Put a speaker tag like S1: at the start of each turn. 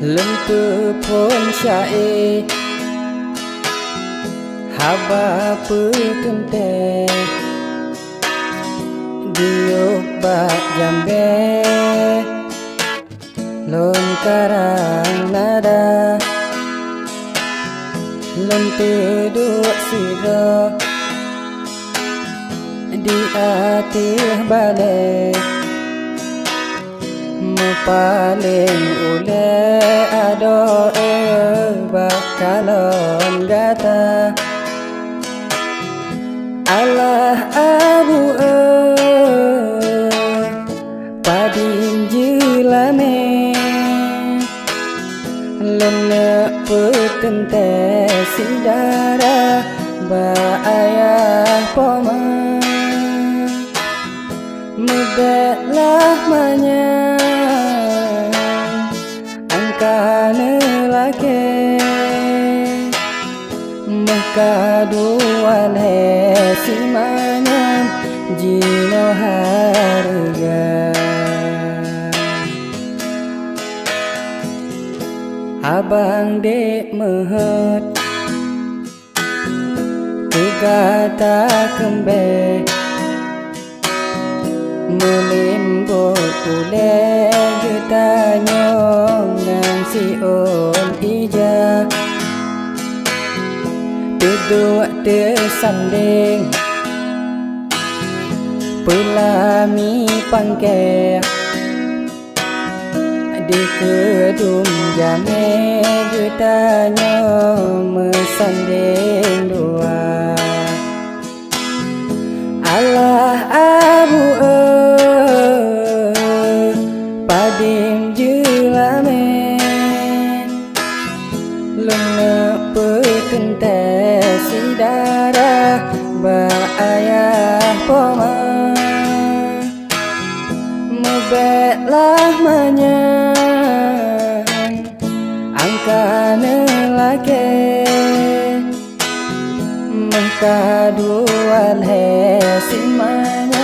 S1: Lentu pun syai haba petente diuk bak jambe longkarang nada lentu duk siro di atih balik paling ule ado bakalon gata Allah abu padim jilame lenek petente sidara ba ayah poma mebeklah manya angkane lake mekaduan he simanyam jino harga abang dek mehet tegata kembe melimbut ule getanya ngan si on ija duduk tersanding pelami pangke di kedum jame getanya mesanding dua Allah abu padim jilame lenek petente sidara ba ayah poma mebeklah manyang angkane lake mekaduan he simanya